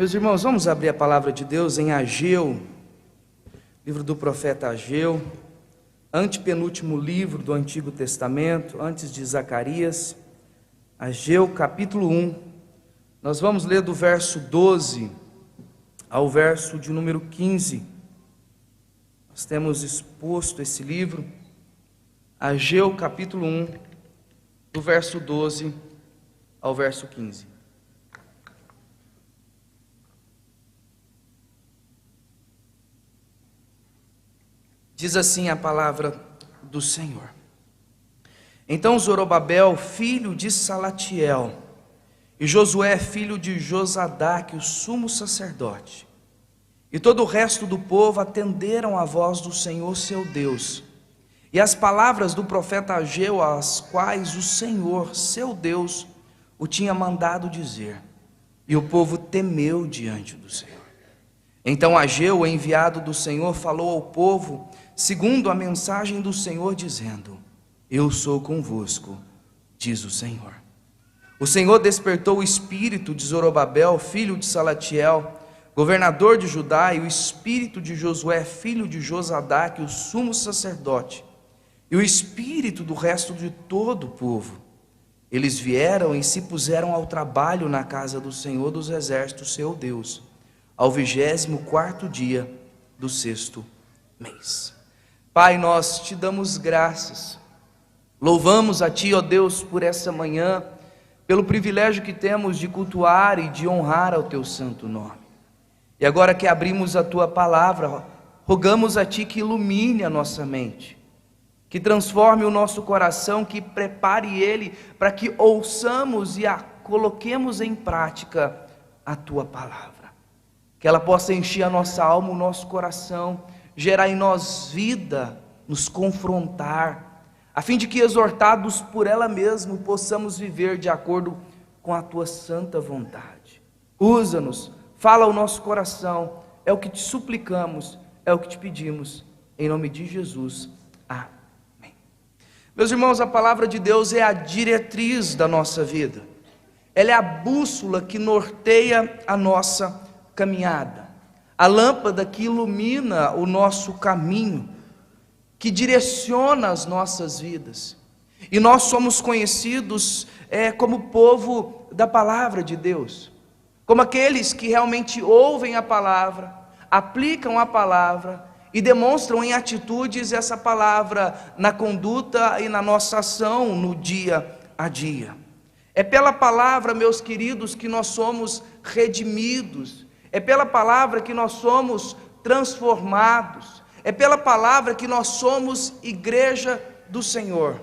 Meus irmãos, vamos abrir a palavra de Deus em Ageu, livro do profeta Ageu, antepenúltimo livro do Antigo Testamento, antes de Zacarias. Ageu, capítulo 1. Nós vamos ler do verso 12 ao verso de número 15. Nós temos exposto esse livro, Ageu, capítulo 1, do verso 12 ao verso 15. Diz assim a palavra do Senhor: Então Zorobabel, filho de Salatiel, e Josué, filho de Josadaque, o sumo sacerdote, e todo o resto do povo atenderam à voz do Senhor seu Deus, e as palavras do profeta Ageu, as quais o Senhor seu Deus o tinha mandado dizer, e o povo temeu diante do Senhor. Então Ageu, o enviado do Senhor, falou ao povo segundo a mensagem do Senhor, dizendo: Eu sou convosco, diz o Senhor. O Senhor despertou o espírito de Zorobabel, filho de Salatiel, governador de Judá, e o espírito de Josué, filho de Josadaque, o sumo sacerdote, e o espírito do resto de todo o povo. Eles vieram e se puseram ao trabalho na casa do Senhor dos exércitos, seu Deus, ao 24º dia do 6º mês. Pai, nós te damos graças, louvamos a Ti, ó Deus, por essa manhã, pelo privilégio que temos de cultuar e de honrar ao Teu santo nome. E agora que abrimos a Tua palavra, rogamos a Ti que ilumine a nossa mente, que transforme o nosso coração, que prepare ele para que ouçamos e a coloquemos em prática a Tua palavra, que ela possa encher a nossa alma, o nosso coração, gerar em nós vida, nos confrontar, a fim de que, exortados por ela mesma, possamos viver de acordo com a Tua santa vontade. Usa-nos, fala ao nosso coração, é o que te suplicamos, é o que te pedimos, em nome de Jesus, amém. Meus irmãos, a palavra de Deus é a diretriz da nossa vida, ela é a bússola que norteia a nossa caminhada, a lâmpada que ilumina o nosso caminho, que direciona as nossas vidas. E nós somos conhecidos como povo da palavra de Deus, como aqueles que realmente ouvem a palavra, aplicam a palavra e demonstram em atitudes essa palavra na conduta e na nossa ação no dia a dia. É pela palavra, meus queridos, que nós somos redimidos. É pela palavra que nós somos transformados, é pela palavra que nós somos igreja do Senhor.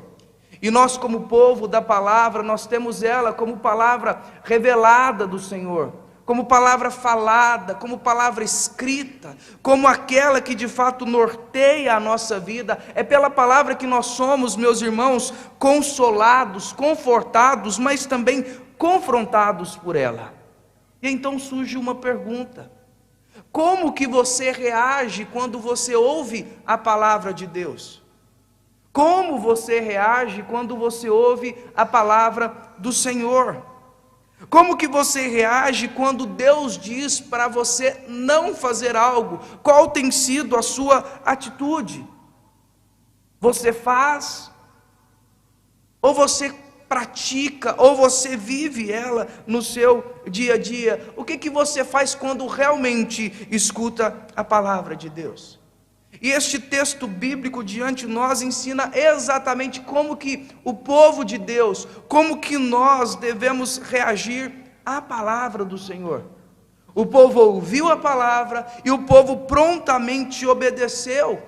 E nós, como povo da palavra, nós temos ela como palavra revelada do Senhor, como palavra falada, como palavra escrita, como aquela que de fato norteia a nossa vida. É pela palavra que nós somos, meus irmãos, consolados, confortados, mas também confrontados por ela. E então surge uma pergunta: como que você reage quando você ouve a palavra de Deus? Como você reage quando você ouve a palavra do Senhor? Como que você reage quando Deus diz para você não fazer algo? Qual tem sido a sua atitude? Você faz? Ou você pratica, ou você vive ela no seu dia a dia? O que você faz quando realmente escuta a palavra de Deus? E este texto bíblico diante de nós ensina exatamente como que o povo de Deus, como que nós devemos reagir à palavra do Senhor. O povo ouviu a palavra e o povo prontamente obedeceu.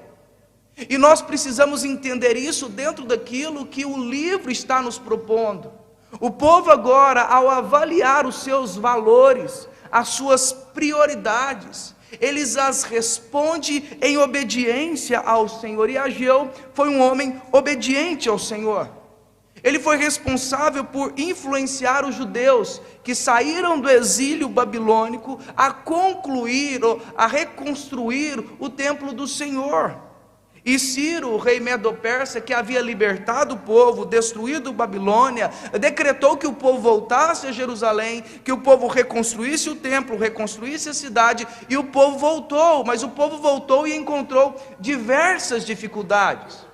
E nós precisamos entender isso dentro daquilo que o livro está nos propondo. O povo agora, ao avaliar os seus valores, as suas prioridades, eles as respondem em obediência ao Senhor. E Ageu foi um homem obediente ao Senhor. Ele foi responsável por influenciar os judeus que saíram do exílio babilônico a concluir, a reconstruir o templo do Senhor. E Ciro, o rei Medo-Persa, que havia libertado o povo, destruído Babilônia, decretou que o povo voltasse a Jerusalém, que o povo reconstruísse o templo, reconstruísse a cidade, e o povo voltou, mas o povo voltou e encontrou diversas dificuldades.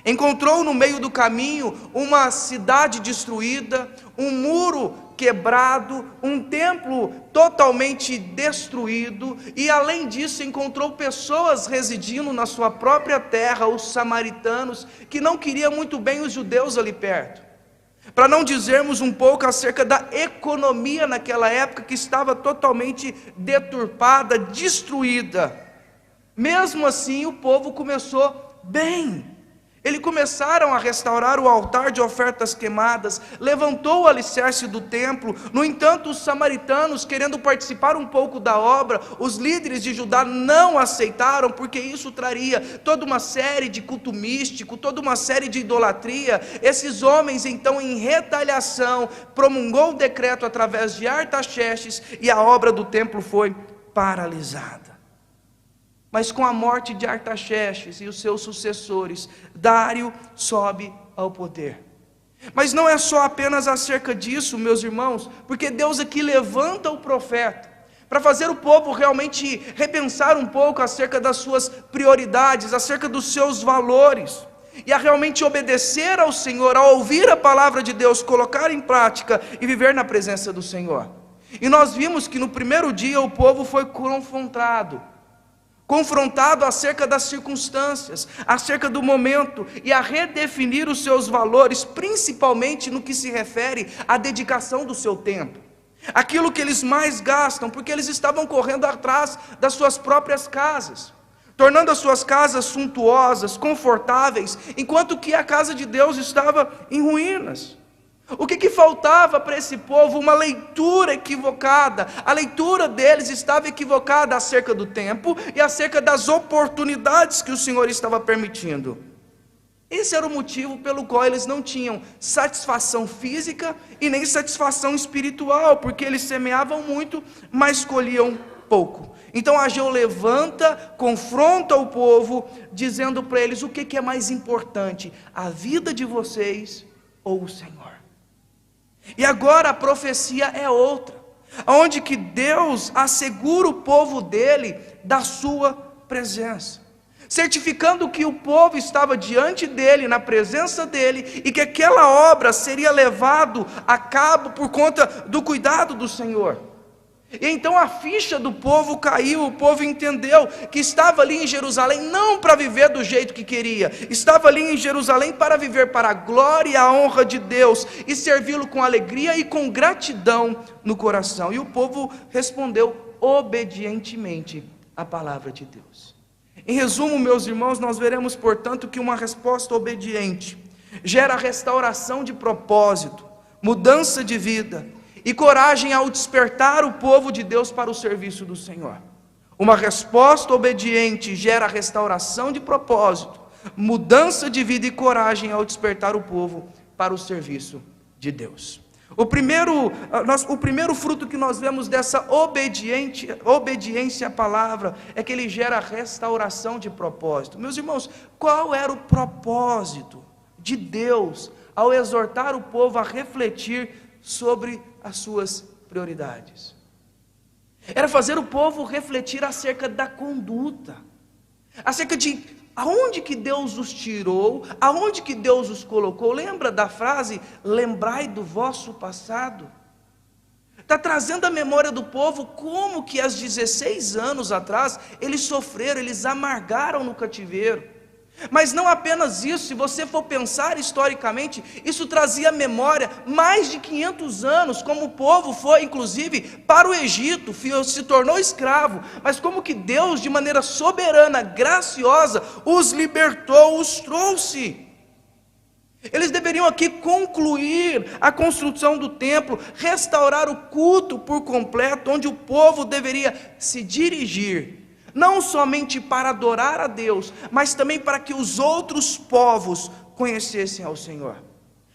Encontrou no meio do caminho uma cidade destruída, um muro quebrado, um templo totalmente destruído, e além disso encontrou pessoas residindo na sua própria terra, os samaritanos, que não queriam muito bem os judeus ali perto. Para não dizermos um pouco acerca da economia naquela época, que estava totalmente deturpada, destruída. Mesmo assim o povo começou bem. Eles começaram a restaurar o altar de ofertas queimadas, levantou o alicerce do templo. No entanto, os samaritanos, querendo participar um pouco da obra, os líderes de Judá não aceitaram, porque isso traria toda uma série de culto místico, toda uma série de idolatria. Esses homens, então, em retaliação, promulgou o decreto através de Artaxerxes, e a obra do templo foi paralisada. Mas com a morte de Artaxerxes e os seus sucessores, Dário sobe ao poder. Mas não é só apenas acerca disso, meus irmãos, porque Deus aqui levanta o profeta, para fazer o povo realmente repensar um pouco acerca das suas prioridades, acerca dos seus valores, e a realmente obedecer ao Senhor, a ouvir a palavra de Deus, colocar em prática e viver na presença do Senhor. E nós vimos que no primeiro dia o povo foi confrontado acerca das circunstâncias, acerca do momento, e a redefinir os seus valores, principalmente no que se refere à dedicação do seu tempo, aquilo que eles mais gastam, porque eles estavam correndo atrás das suas próprias casas, tornando as suas casas suntuosas, confortáveis, enquanto que a casa de Deus estava em ruínas. O que faltava para esse povo? Uma leitura equivocada. A leitura deles estava equivocada acerca do tempo e acerca das oportunidades que o Senhor estava permitindo. Esse era o motivo pelo qual eles não tinham satisfação física e nem satisfação espiritual, porque eles semeavam muito, mas colhiam pouco. Então Ageu levanta, confronta o povo, dizendo para eles: o que é mais importante, a vida de vocês ou o Senhor? E agora a profecia é outra, onde que Deus assegura o povo dele da sua presença, certificando que o povo estava diante dele, na presença dele, e que aquela obra seria levado a cabo por conta do cuidado do Senhor. E então a ficha do povo caiu, o povo entendeu que estava ali em Jerusalém não para viver do jeito que queria, estava ali em Jerusalém para viver para a glória e a honra de Deus, e servi-lo com alegria e com gratidão no coração. E o povo respondeu obedientemente à palavra de Deus. Em resumo, meus irmãos, nós veremos, portanto, que uma resposta obediente gera restauração de propósito, mudança de vida e coragem ao despertar o povo de Deus para o serviço do Senhor. Uma resposta obediente gera restauração de propósito, mudança de vida e coragem ao despertar o povo para o serviço de Deus. O primeiro fruto que nós vemos dessa obediência à palavra é que ele gera restauração de propósito. Meus irmãos, qual era o propósito de Deus ao exortar o povo a refletir sobre as suas prioridades? Era fazer o povo refletir acerca da conduta, acerca de aonde que Deus os tirou, aonde que Deus os colocou. Lembra da frase, lembrai do vosso passado? Está trazendo à memória do povo como que há 16 anos atrás eles sofreram, eles amargaram no cativeiro. Mas não apenas isso, se você for pensar historicamente, isso trazia à memória mais de 500 anos, como o povo foi inclusive para o Egito, se tornou escravo, mas como que Deus de maneira soberana, graciosa, os libertou, os trouxe. Eles deveriam aqui concluir a construção do templo, restaurar o culto por completo, onde o povo deveria se dirigir, não somente para adorar a Deus, mas também para que os outros povos conhecessem ao Senhor.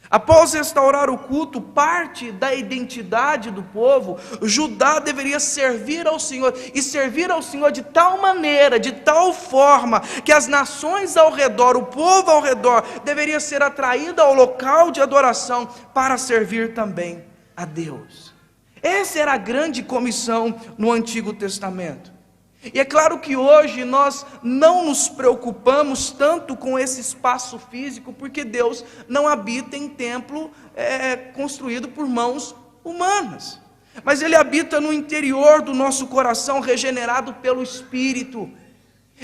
Após restaurar o culto, parte da identidade do povo, Judá deveria servir ao Senhor, e servir ao Senhor de tal maneira, de tal forma, que as nações ao redor, o povo ao redor, deveria ser atraído ao local de adoração, para servir também a Deus. Essa era a grande comissão no Antigo Testamento. E é claro que hoje nós não nos preocupamos tanto com esse espaço físico, porque Deus não habita em templo construído por mãos humanas, mas Ele habita no interior do nosso coração, regenerado pelo Espírito.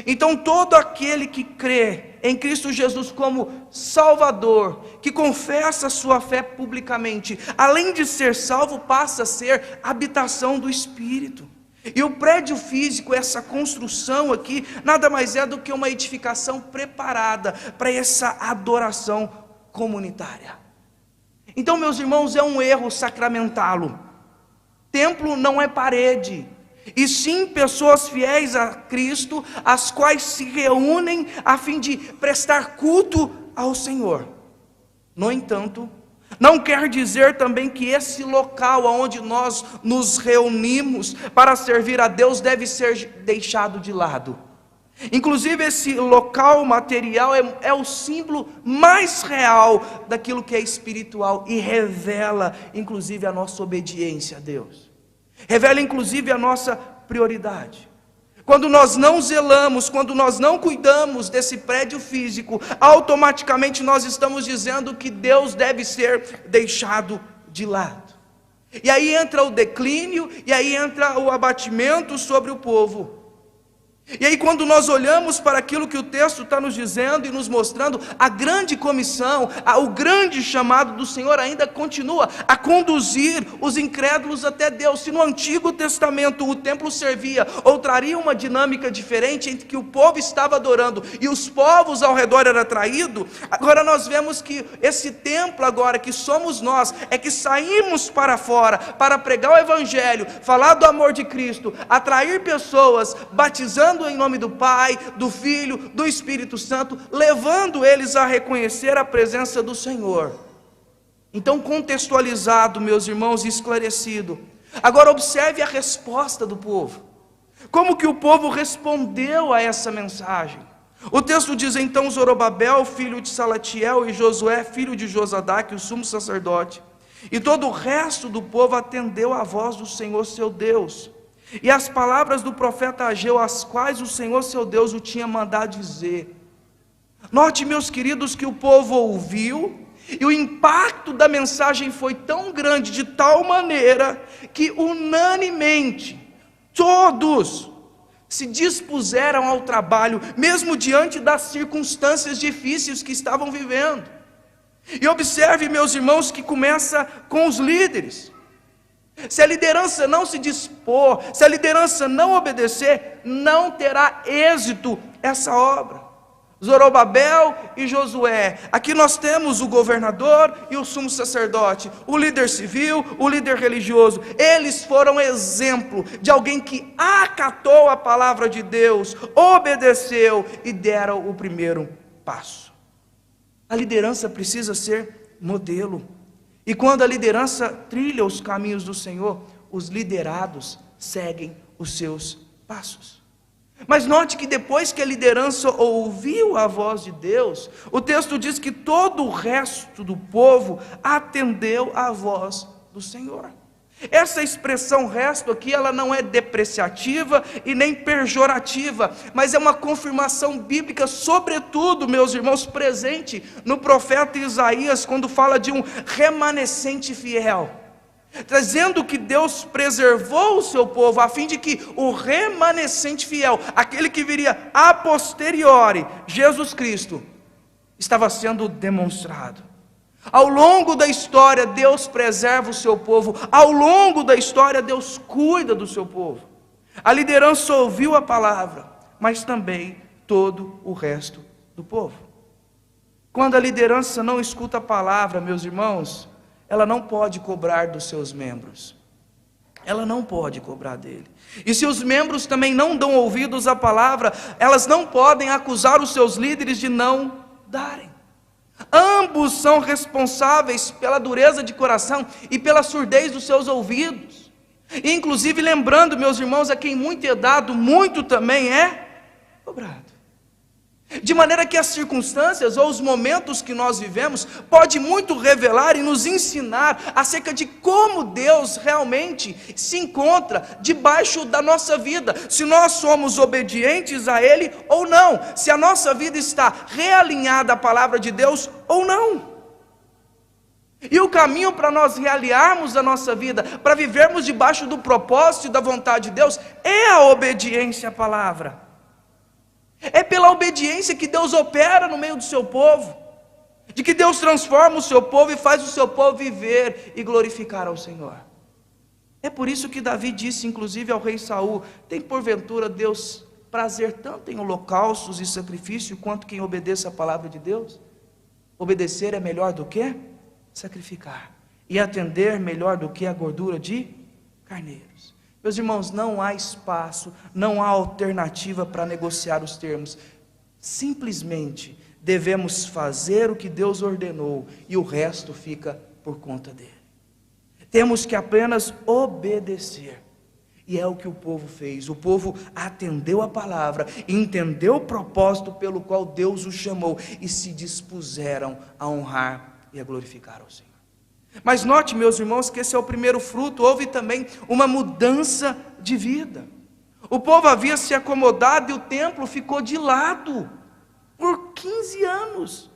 Então todo aquele que crê em Cristo Jesus como Salvador, que confessa a sua fé publicamente, além de ser salvo, passa a ser habitação do Espírito. E o prédio físico, essa construção aqui, nada mais é do que uma edificação preparada para essa adoração comunitária. Então, meus irmãos, é um erro sacramentá-lo. Templo não é parede, e sim pessoas fiéis a Cristo, as quais se reúnem a fim de prestar culto ao Senhor. No entanto, não quer dizer também que esse local onde nós nos reunimos para servir a Deus deve ser deixado de lado. Inclusive esse local material é o símbolo mais real daquilo que é espiritual e revela inclusive a nossa obediência a Deus. Revela inclusive a nossa prioridade. Quando nós não zelamos, quando nós não cuidamos desse prédio físico, automaticamente nós estamos dizendo que Deus deve ser deixado de lado. E aí entra o declínio, e aí entra o abatimento sobre o povo. E aí quando nós olhamos para aquilo que o texto está nos dizendo e nos mostrando, a grande comissão, o grande chamado do Senhor ainda continua a conduzir os incrédulos até Deus. Se no Antigo Testamento o templo servia ou traria uma dinâmica diferente entre que o povo estava adorando e os povos ao redor era atraído, agora nós vemos que esse templo agora, que somos nós, é que saímos para fora para pregar o Evangelho, falar do amor de Cristo, atrair pessoas, batizando em nome do Pai, do Filho, do Espírito Santo, levando eles a reconhecer a presença do Senhor. Então, contextualizado, meus irmãos, e esclarecido, agora observe a resposta do povo. Como que o povo respondeu a essa mensagem? O texto diz: então Zorobabel, filho de Salatiel, e Josué, filho de Josadaque, o sumo sacerdote, e todo o resto do povo atendeu à voz do Senhor seu Deus, e as palavras do profeta Ageu, as quais o Senhor seu Deus o tinha mandado dizer. Note, meus queridos, que o povo ouviu, e o impacto da mensagem foi tão grande, de tal maneira, que unanimemente, todos se dispuseram ao trabalho, mesmo diante das circunstâncias difíceis que estavam vivendo. E observe, meus irmãos, que começa com os líderes. Se a liderança não se dispor, se a liderança não obedecer, não terá êxito essa obra. Zorobabel e Josué, aqui nós temos o governador e o sumo sacerdote, o líder civil, o líder religioso. Eles foram exemplo de alguém que acatou a palavra de Deus, obedeceu e deram o primeiro passo. A liderança precisa ser modelo. E quando a liderança trilha os caminhos do Senhor, os liderados seguem os seus passos. Mas note que depois que a liderança ouviu a voz de Deus, o texto diz que todo o resto do povo atendeu à voz do Senhor. Essa expressão resto aqui, ela não é depreciativa e nem pejorativa, mas é uma confirmação bíblica, sobretudo, meus irmãos, presente no profeta Isaías, quando fala de um remanescente fiel, trazendo que Deus preservou o seu povo, a fim de que o remanescente fiel, aquele que viria a posteriori, Jesus Cristo, estava sendo demonstrado. Ao longo da história, Deus preserva o seu povo. Ao longo da história, Deus cuida do seu povo. A liderança ouviu a palavra, mas também todo o resto do povo. Quando a liderança não escuta a palavra, meus irmãos, ela não pode cobrar dos seus membros. Ela não pode cobrar dele. E se os membros também não dão ouvidos à palavra, elas não podem acusar os seus líderes de não darem. Ambos são responsáveis pela dureza de coração e pela surdez dos seus ouvidos. E, inclusive, lembrando, meus irmãos, a quem muito é dado, muito também é cobrado. De maneira que as circunstâncias ou os momentos que nós vivemos pode muito revelar e nos ensinar acerca de como Deus realmente se encontra debaixo da nossa vida, se nós somos obedientes a Ele ou não, se a nossa vida está realinhada à palavra de Deus ou não. E o caminho para nós realinharmos a nossa vida, para vivermos debaixo do propósito e da vontade de Deus, é a obediência à palavra. É pela obediência que Deus opera no meio do seu povo, de que Deus transforma o seu povo e faz o seu povo viver e glorificar ao Senhor. É por isso que Davi disse, inclusive, ao rei Saul: tem porventura Deus prazer tanto em holocaustos e sacrifício, quanto que em obedeça a palavra de Deus? Obedecer é melhor do que sacrificar, e atender melhor do que a gordura de carneiros. Meus irmãos, não há espaço, não há alternativa para negociar os termos. Simplesmente devemos fazer o que Deus ordenou e o resto fica por conta dele. Temos que apenas obedecer. E é o que o povo fez. O povo atendeu a palavra, entendeu o propósito pelo qual Deus os chamou e se dispuseram a honrar e a glorificar ao Senhor. Mas note, meus irmãos, que esse é o primeiro fruto. Houve também uma mudança de vida. O povo havia se acomodado e o templo ficou de lado por 15 anos.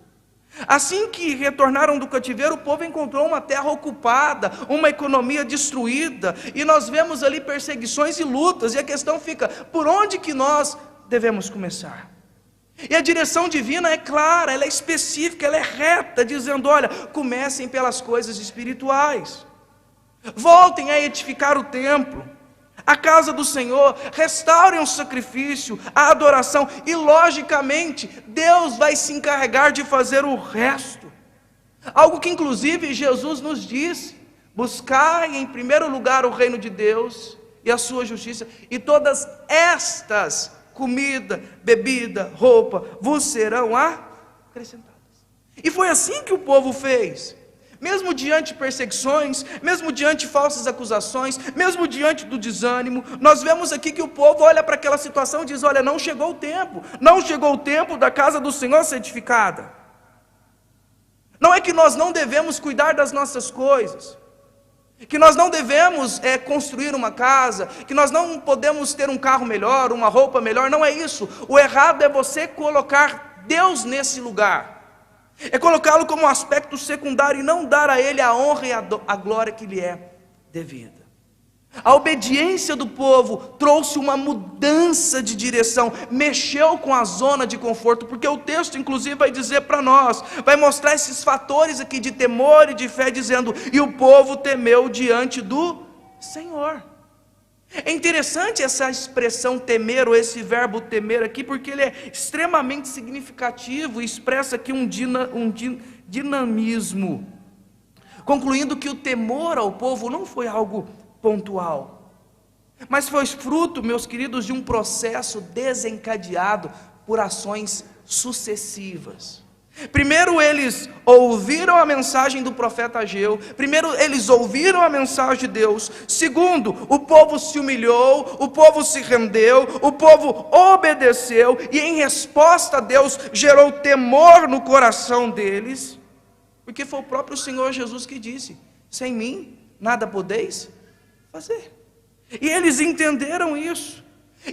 Assim que retornaram do cativeiro, o povo encontrou uma terra ocupada, uma economia destruída, e nós vemos ali perseguições e lutas, e a questão fica: por onde que nós devemos começar? E a direção divina é clara, ela é específica, ela é reta, dizendo: olha, comecem pelas coisas espirituais, voltem a edificar o templo, a casa do Senhor, restaurem o sacrifício, a adoração, e logicamente Deus vai se encarregar de fazer o resto. Algo que inclusive Jesus nos disse: buscai em primeiro lugar o reino de Deus e a sua justiça, e todas estas, comida, bebida, roupa, vos serão acrescentadas. E foi assim que o povo fez. Mesmo diante de perseguições, mesmo diante de falsas acusações, mesmo diante do desânimo, nós vemos aqui que o povo olha para aquela situação e diz: olha, não chegou o tempo, não chegou o tempo da casa do Senhor ser edificada. Não é que nós não devemos cuidar das nossas coisas, que nós não devemos construir uma casa, que nós não podemos ter um carro melhor, uma roupa melhor, não é isso. O errado é você colocar Deus nesse lugar, é colocá-lo como um aspecto secundário e não dar a Ele a honra e a glória que lhe é devida. A obediência do povo trouxe uma mudança de direção, mexeu com a zona de conforto, porque o texto inclusive vai dizer para nós, vai mostrar esses fatores aqui de temor e de fé, dizendo: e o povo temeu diante do Senhor. É interessante essa expressão temer, ou esse verbo temer aqui, porque ele é extremamente significativo e expressa aqui um dinamismo, concluindo que o temor ao povo não foi algo pontual, mas foi fruto, meus queridos, de um processo desencadeado por ações sucessivas. Primeiro eles ouviram a mensagem do profeta Ageu, primeiro eles ouviram a mensagem de Deus, segundo, o povo se humilhou, o povo se rendeu, o povo obedeceu, e em resposta a Deus gerou temor no coração deles, porque foi o próprio Senhor Jesus que disse: sem mim nada podeis fazer. E eles entenderam isso,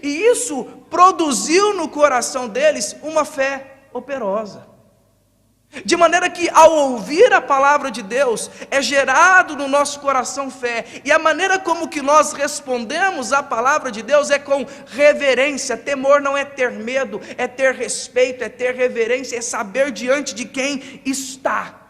e isso produziu no coração deles uma fé operosa. De maneira que ao ouvir a palavra de Deus, é gerado no nosso coração fé, e a maneira como que nós respondemos à palavra de Deus é com reverência. Temor não é ter medo, é ter respeito, é ter reverência, é saber diante de quem está.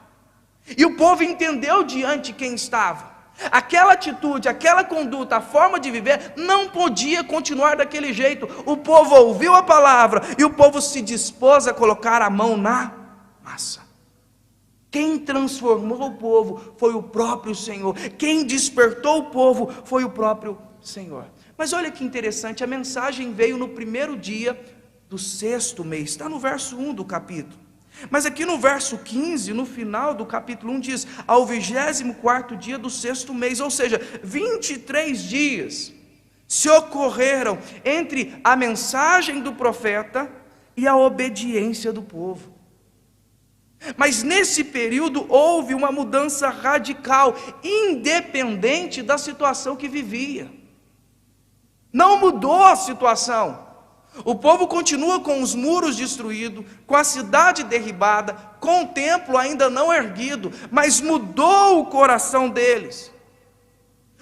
E o povo entendeu diante de quem estava. Aquela atitude, aquela conduta, a forma de viver não podia continuar daquele jeito. O povo ouviu a palavra e o povo se dispôs a colocar a mão na massa. Quem transformou o povo foi o próprio Senhor. Quem despertou o povo foi o próprio Senhor. Mas olha que interessante, a mensagem veio no primeiro dia do 6º mês. Está no verso 1 do capítulo. Mas aqui no verso 15, no final do capítulo 1, diz: ao 24º dia do 6º mês, ou seja, 23 dias se ocorreram entre a mensagem do profeta e a obediência do povo. Mas nesse período houve uma mudança radical, independente da situação que vivia. Não mudou a situação. O povo continua com os muros destruídos, com a cidade derribada, com o templo ainda não erguido, mas mudou o coração deles,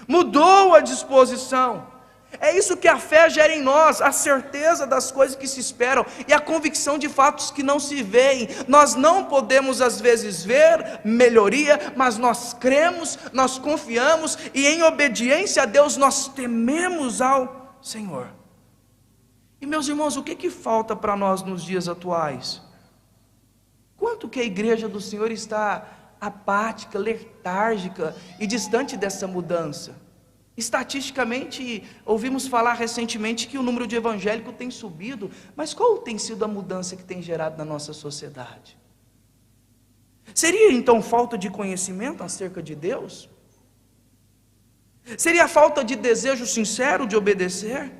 mudou a disposição. É isso que a fé gera em nós, a certeza das coisas que se esperam e a convicção de fatos que não se veem. Nós não podemos às vezes ver melhoria, mas nós cremos, nós confiamos e em obediência a Deus nós tememos ao Senhor. E meus irmãos, o que falta para nós nos dias atuais? Quanto que a igreja do Senhor está apática, letárgica e distante dessa mudança? Estatisticamente, ouvimos falar recentemente que o número de evangélicos tem subido, mas qual tem sido a mudança que tem gerado na nossa sociedade? Seria então falta de conhecimento acerca de Deus? Seria falta de desejo sincero de obedecer?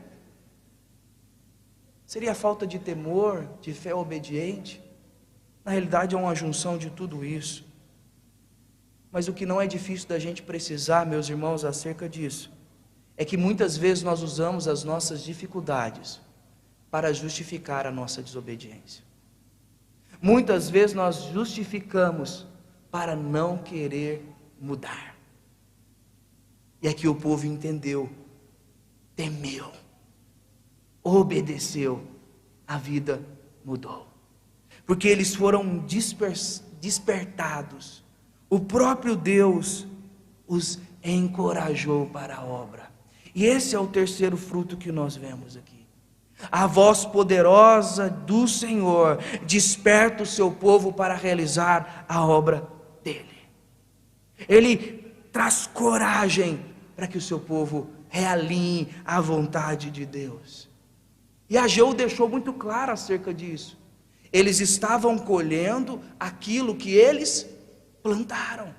Seria falta de temor, de fé obediente? Na realidade é uma junção de tudo isso. Mas o que não é difícil da gente precisar, meus irmãos, acerca disso, é que muitas vezes nós usamos as nossas dificuldades para justificar a nossa desobediência. Muitas vezes nós justificamos para não querer mudar. E aqui o povo entendeu, temeu, obedeceu, a vida mudou. Porque eles foram despertados. O próprio Deus os encorajou para a obra. E esse é o terceiro fruto que nós vemos aqui. A voz poderosa do Senhor desperta o seu povo para realizar a obra dele. Ele traz coragem para que o seu povo realinhe a vontade de Deus. E Ageu deixou muito claro acerca disso. Eles estavam colhendo aquilo que eles plantaram.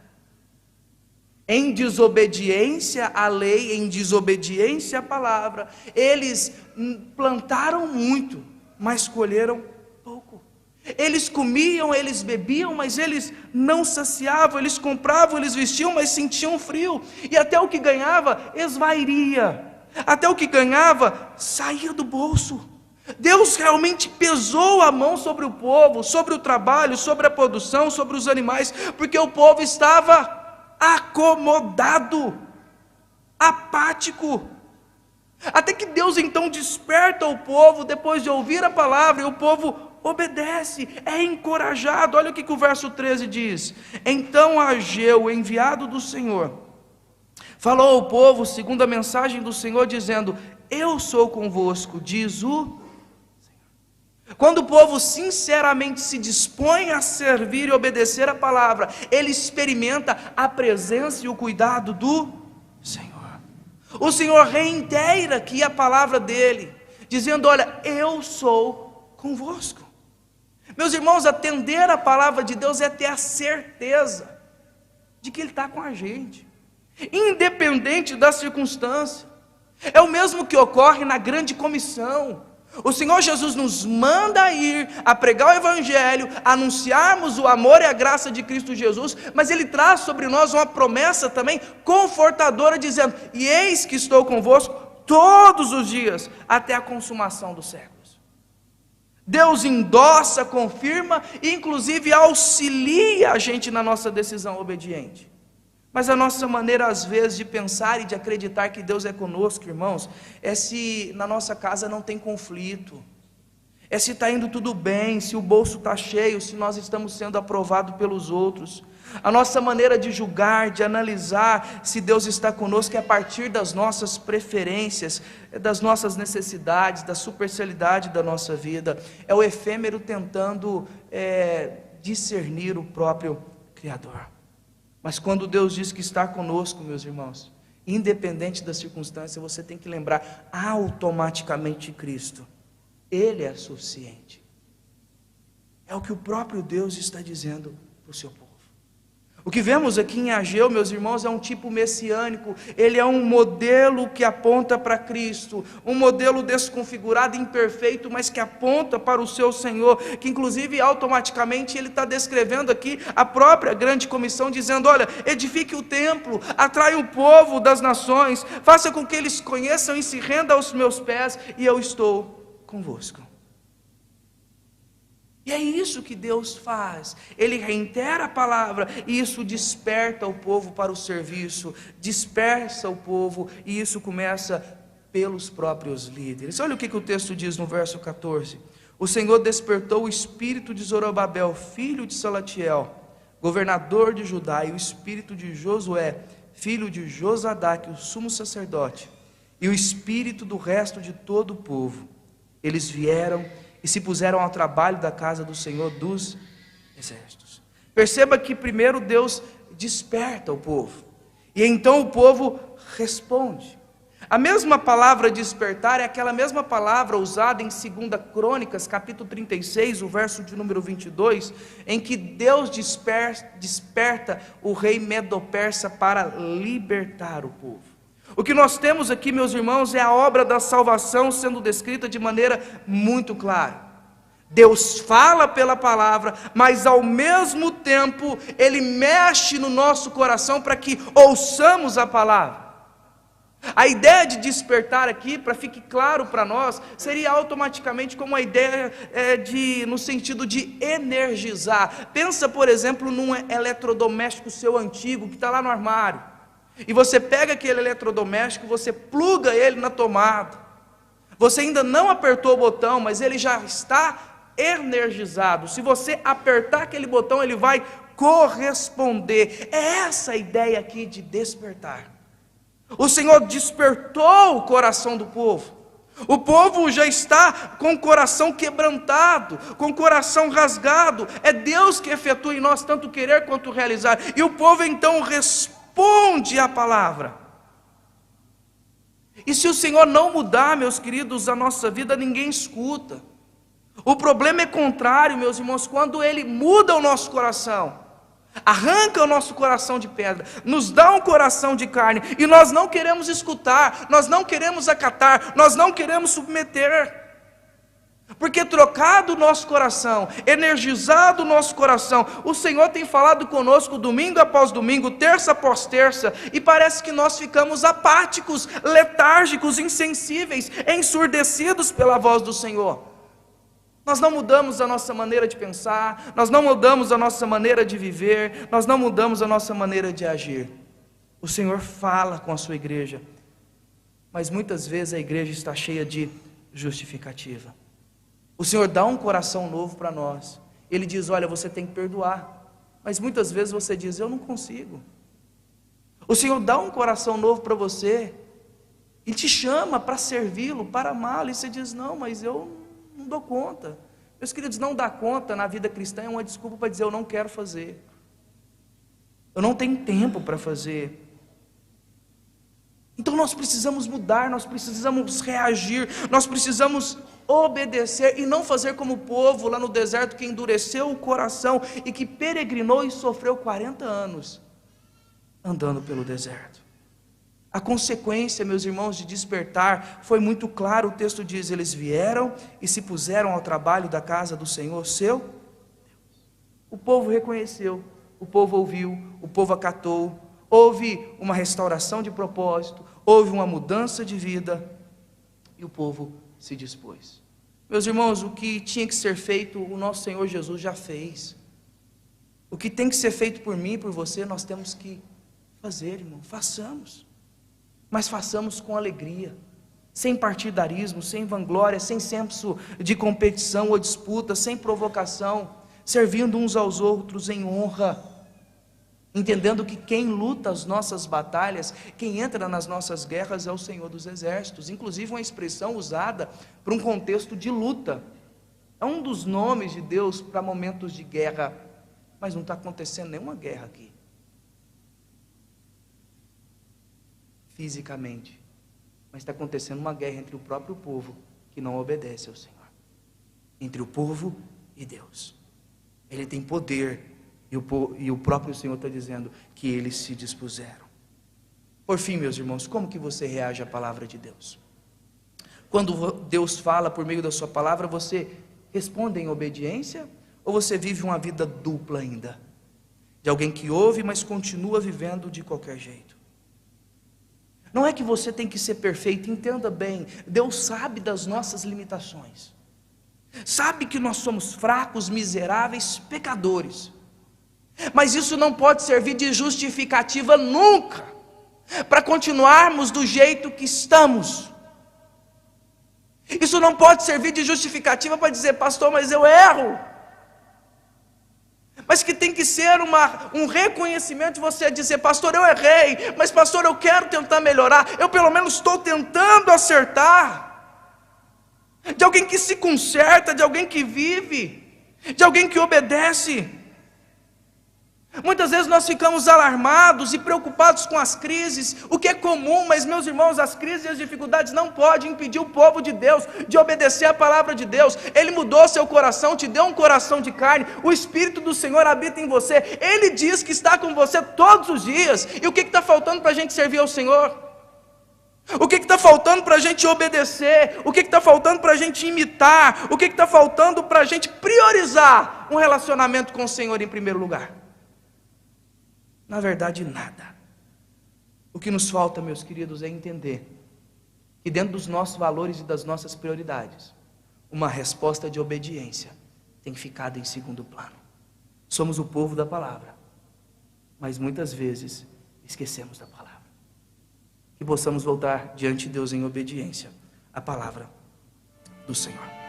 Em desobediência à lei, em desobediência à palavra, eles plantaram muito, mas colheram pouco. Eles comiam, eles bebiam, mas eles não saciavam. Eles compravam, eles vestiam, mas sentiam frio. E até o que ganhava esvairia. Até o que ganhava saía do bolso. Deus realmente pesou a mão sobre o povo, sobre o trabalho, sobre a produção, sobre os animais, porque o povo estava acomodado, apático. Até que Deus então desperta o povo, depois de ouvir a palavra, e o povo obedece, é encorajado. Olha o que o verso 13 diz: então Ageu, enviado do Senhor, falou ao povo segundo a mensagem do Senhor, dizendo: eu sou convosco, diz o Senhor. Quando o povo sinceramente se dispõe a servir e obedecer a palavra, ele experimenta a presença e o cuidado do Senhor. O Senhor reitera aqui a palavra dele, dizendo: olha, eu sou convosco. Meus irmãos, atender a palavra de Deus é ter a certeza de que Ele está com a gente, independente da circunstância. É o mesmo que ocorre na grande comissão. O Senhor Jesus nos manda ir a pregar o Evangelho, anunciarmos o amor e a graça de Cristo Jesus, mas Ele traz sobre nós uma promessa também confortadora, dizendo: e eis que estou convosco todos os dias, até a consumação dos séculos. Deus endossa, confirma e inclusive auxilia a gente na nossa decisão obediente. Mas a nossa maneira às vezes de pensar e de acreditar que Deus é conosco, irmãos, é se na nossa casa não tem conflito, é se está indo tudo bem, se o bolso está cheio, se nós estamos sendo aprovados pelos outros. A nossa maneira de julgar, de analisar se Deus está conosco é a partir das nossas preferências, das nossas necessidades, da superficialidade da nossa vida. É o efêmero tentando discernir o próprio Criador. Mas quando Deus diz que está conosco, meus irmãos, independente da circunstância, você tem que lembrar automaticamente de Cristo. Ele é suficiente. É o que o próprio Deus está dizendo para o seu povo. O que vemos aqui em Ageu, meus irmãos, é um tipo messiânico. Ele é um modelo que aponta para Cristo, um modelo desconfigurado, imperfeito, mas que aponta para o seu Senhor, que inclusive automaticamente ele está descrevendo aqui a própria grande comissão, dizendo: olha, edifique o templo, atrai o povo das nações, faça com que eles conheçam e se rendam aos meus pés, e eu estou convosco. E é isso que Deus faz. Ele reitera a palavra e isso desperta o povo para o serviço, dispersa o povo, e isso começa pelos próprios líderes. Olha o que o texto diz no verso 14: o Senhor despertou o espírito de Zorobabel, filho de Salatiel, governador de Judá, e o espírito de Josué, filho de Josadaque, o sumo sacerdote, e o espírito do resto de todo o povo. Eles vieram e se puseram ao trabalho da casa do Senhor dos exércitos. Perceba que primeiro Deus desperta o povo, e então o povo responde. A mesma palavra despertar é aquela mesma palavra usada em 2 Crônicas, capítulo 36, o verso de número 22, em que Deus desperta o rei Medo-Persa para libertar o povo. O que nós temos aqui, meus irmãos, é a obra da salvação sendo descrita de maneira muito clara. Deus fala pela palavra, mas ao mesmo tempo Ele mexe no nosso coração para que ouçamos a palavra. A ideia de despertar aqui, para fique claro para nós, seria automaticamente como a ideia no sentido de energizar. Pensa, por exemplo, num eletrodoméstico seu antigo que está lá no armário. E você pega aquele eletrodoméstico, você pluga ele na tomada. Você ainda não apertou o botão, mas ele já está energizado. Se você apertar aquele botão, ele vai corresponder. É essa a ideia aqui de despertar. O Senhor despertou o coração do povo. O povo já está com o coração quebrantado, com o coração rasgado. É Deus que efetua em nós tanto querer quanto realizar. E o povo então responde à palavra. E se o Senhor não mudar, meus queridos, a nossa vida, ninguém escuta. O problema é contrário, meus irmãos, quando Ele muda o nosso coração, arranca o nosso coração de pedra, nos dá um coração de carne, e nós não queremos escutar, nós não queremos acatar, nós não queremos submeter. Porque trocado o nosso coração, energizado o nosso coração, o Senhor tem falado conosco domingo após domingo, terça após terça, e parece que nós ficamos apáticos, letárgicos, insensíveis, ensurdecidos pela voz do Senhor. Nós não mudamos a nossa maneira de pensar, nós não mudamos a nossa maneira de viver, nós não mudamos a nossa maneira de agir. O Senhor fala com a sua igreja, mas muitas vezes a igreja está cheia de justificativa. O Senhor dá um coração novo para nós. Ele diz: olha, você tem que perdoar. Mas muitas vezes você diz: eu não consigo. O Senhor dá um coração novo para você e te chama para servi-lo, para amá-lo. E você diz: não, mas eu não dou conta. Meus queridos, não dar conta na vida cristã é uma desculpa para dizer: eu não quero fazer. Eu não tenho tempo para fazer. Então nós precisamos mudar, nós precisamos reagir, nós precisamos obedecer e não fazer como o povo lá no deserto que endureceu o coração e que peregrinou e sofreu 40 anos andando pelo deserto. A consequência, meus irmãos, de despertar foi muito claro. O texto diz: eles vieram e se puseram ao trabalho da casa do Senhor seu Deus. O povo reconheceu, o povo ouviu, o povo acatou. Houve uma restauração de propósito, houve uma mudança de vida, e o povo se dispôs. Meus irmãos, o que tinha que ser feito, o nosso Senhor Jesus já fez. O que tem que ser feito por mim e por você, nós temos que fazer, irmão. Façamos, mas façamos com alegria, sem partidarismo, sem vanglória, sem senso de competição ou disputa, sem provocação, servindo uns aos outros em honra, entendendo que quem luta as nossas batalhas, quem entra nas nossas guerras é o Senhor dos Exércitos. Inclusive uma expressão usada para um contexto de luta. É um dos nomes de Deus para momentos de guerra, mas não está acontecendo nenhuma guerra aqui, fisicamente, mas está acontecendo uma guerra entre o próprio povo que não obedece ao Senhor, entre o povo e Deus. Ele tem poder, e o próprio Senhor está dizendo que eles se dispuseram. Por fim, meus irmãos, como que você reage à palavra de Deus? Quando Deus fala por meio da sua palavra, você responde em obediência? Ou você vive uma vida dupla ainda? De alguém que ouve, mas continua vivendo de qualquer jeito. Não é que você tem que ser perfeito, entenda bem. Deus sabe das nossas limitações. Sabe que nós somos fracos, miseráveis, pecadores. Mas isso não pode servir de justificativa nunca, para continuarmos do jeito que estamos. Isso não pode servir de justificativa para dizer, pastor, mas eu erro. Mas que tem que ser um reconhecimento de você dizer, pastor, eu errei, mas pastor, eu quero tentar melhorar, eu pelo menos estou tentando acertar. De alguém que se conserta, de alguém que vive, de alguém que obedece. Muitas vezes nós ficamos alarmados e preocupados com as crises, o que é comum, mas meus irmãos, as crises e as dificuldades não podem impedir o povo de Deus de obedecer a palavra de Deus. Ele mudou seu coração, te deu um coração de carne, o Espírito do Senhor habita em você, Ele diz que está com você todos os dias. E o que está faltando para a gente servir ao Senhor? O que está faltando para a gente obedecer? O que está faltando para a gente imitar? O que está faltando para a gente priorizar um relacionamento com o Senhor em primeiro lugar? Na verdade, nada. O que nos falta, meus queridos, é entender que dentro dos nossos valores e das nossas prioridades, uma resposta de obediência tem ficado em segundo plano. Somos o povo da palavra, mas muitas vezes esquecemos da palavra. Que possamos voltar diante de Deus em obediência à palavra do Senhor.